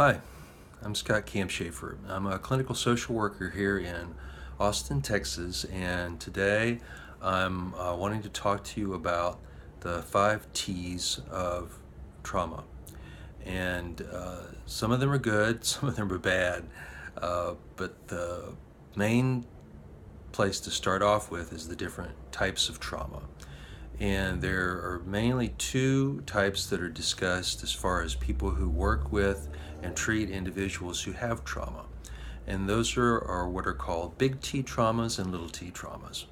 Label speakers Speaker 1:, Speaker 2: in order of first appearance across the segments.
Speaker 1: Hi, I'm Scott Campshafer. I'm a clinical social worker here in Austin, Texas, and today I'm wanting to talk to you about the 5 T's of trauma. And some of them are good, some of them are bad, but the main place to start off with is the different types of trauma. And there are mainly 2 types that are discussed as far as people who work with and treat individuals who have trauma. And those are what are called big T traumas and little t traumas.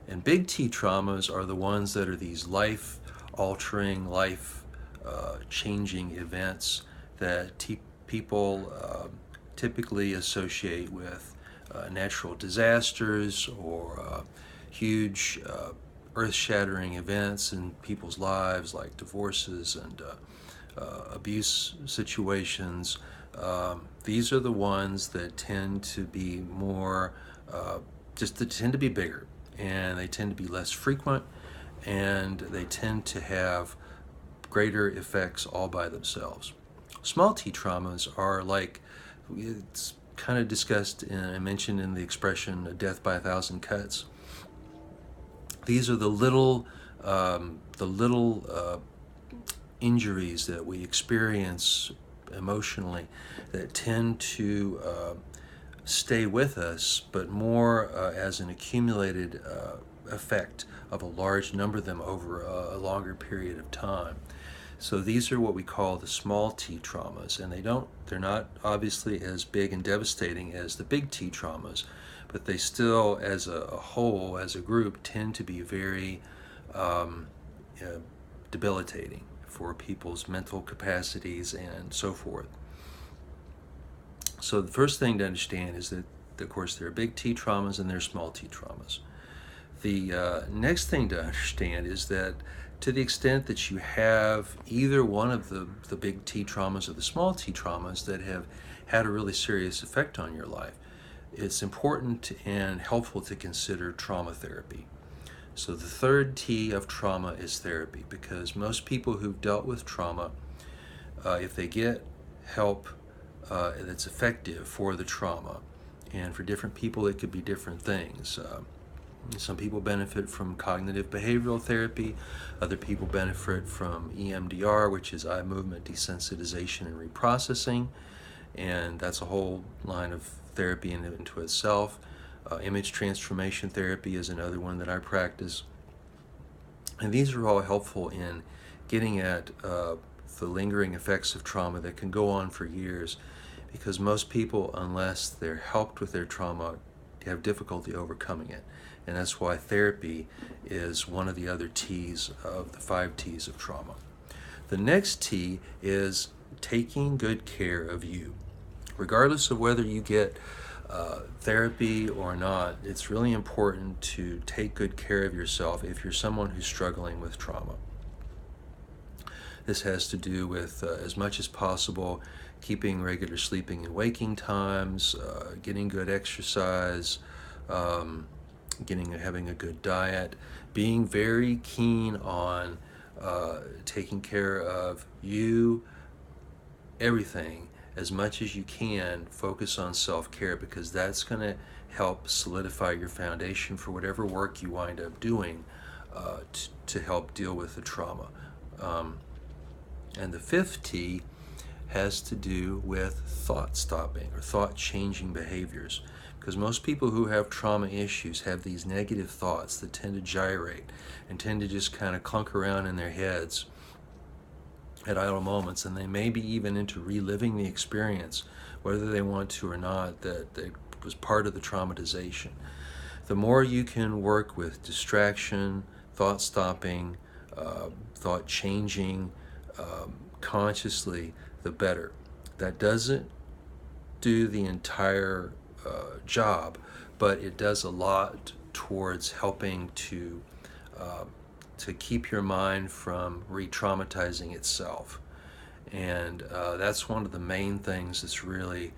Speaker 1: And big T traumas are the ones that are these life altering, life changing events that people typically associate with natural disasters or huge earth-shattering events in people's lives, like divorces and abuse situations. These are the ones that tend to be more, just that tend to be bigger, and they tend to be less frequent, and they tend to have greater effects all by themselves. Small T traumas are like, it's kind of discussed and mentioned in the expression death by 1,000 cuts. These are the little injuries that we experience emotionally that tend to stay with us, but more as an accumulated effect of a large number of them over a longer period of time. So these are what we call the small T traumas, and they're not obviously as big and devastating as the big T traumas, but they still, as a whole, as a group, tend to be very um, debilitating for people's mental capacities and so forth. So the first thing to understand is that, of course, there are big T traumas and there are small T traumas. The next thing to understand is that to the extent that you have either one of the big T traumas or the small T traumas that have had a really serious effect on your life, it's important and helpful to consider trauma therapy. So the third T of trauma is therapy, because most people who've dealt with trauma, if they get help that's effective for the trauma, and for different people it could be different things. Some people benefit from cognitive behavioral therapy. Other people benefit from EMDR, which is eye movement desensitization and reprocessing, and that's a whole line of therapy into itself. Image transformation therapy is another one that I practice. And these are all helpful in getting at the lingering effects of trauma that can go on for years, because most people, unless they're helped with their trauma, have difficulty overcoming it. And that's why therapy is one of the other T's of the 5 T's of trauma. The next T is taking good care of you. Regardless of whether you get therapy or not, it's really important to take good care of yourself if you're someone who's struggling with trauma. This has to do with, as much as possible, keeping regular sleeping and waking times, getting good exercise, having a good diet, being very keen on taking care of you, everything, as much as you can. Focus on self-care, because that's going to help solidify your foundation for whatever work you wind up doing to help deal with the trauma. And the 5th T has to do with thought stopping or thought changing behaviors, because most people who have trauma issues have these negative thoughts that tend to gyrate and tend to just kind of clunk around in their heads at idle moments, and they may be even into reliving the experience, whether they want to or not, that was part of the traumatization. The more you can work with distraction, thought stopping, thought changing consciously, the better. That doesn't do the entire job, but it does a lot towards helping to keep your mind from re-traumatizing itself. And that's one of the main things that's really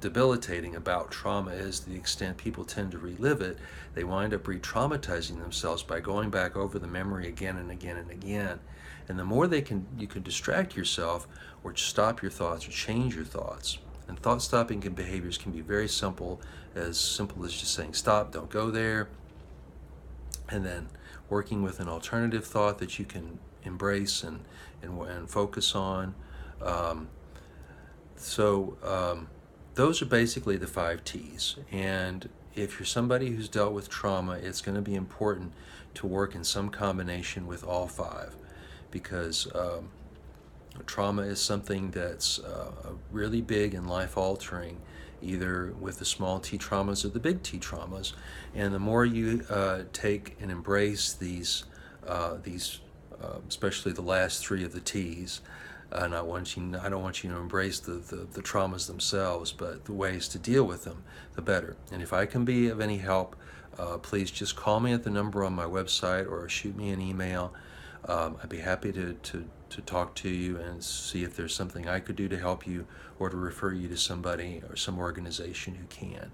Speaker 1: debilitating about trauma is the extent people tend to relive it. They wind up re-traumatizing themselves by going back over the memory again and again and again. And the more you can distract yourself or stop your thoughts or change your thoughts. And thought stopping behaviors can be very simple as just saying stop, don't go there, and then working with an alternative thought that you can embrace and focus on. Um, those are basically the 5 T's. And if you're somebody who's dealt with trauma, it's going to be important to work in some combination with all 5, because trauma is something that's really big and life-altering, either with the small T traumas or the big T traumas. And the more you take and embrace these, especially the last 3 of the T's, and I don't want you to embrace the traumas themselves, but the ways to deal with them, the better. And if I can be of any help, please just call me at the number on my website or shoot me an email. I'd be happy to talk to you and see if there's something I could do to help you or to refer you to somebody or some organization who can.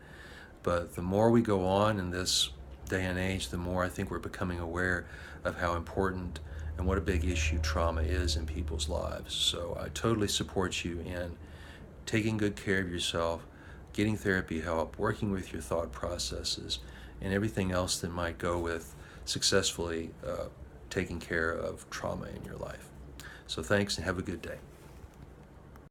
Speaker 1: But the more we go on in this day and age, the more I think we're becoming aware of how important and what a big issue trauma is in people's lives. So I totally support you in taking good care of yourself, getting therapy help, working with your thought processes, and everything else that might go with successfully taking care of trauma in your life. So thanks and have a good day.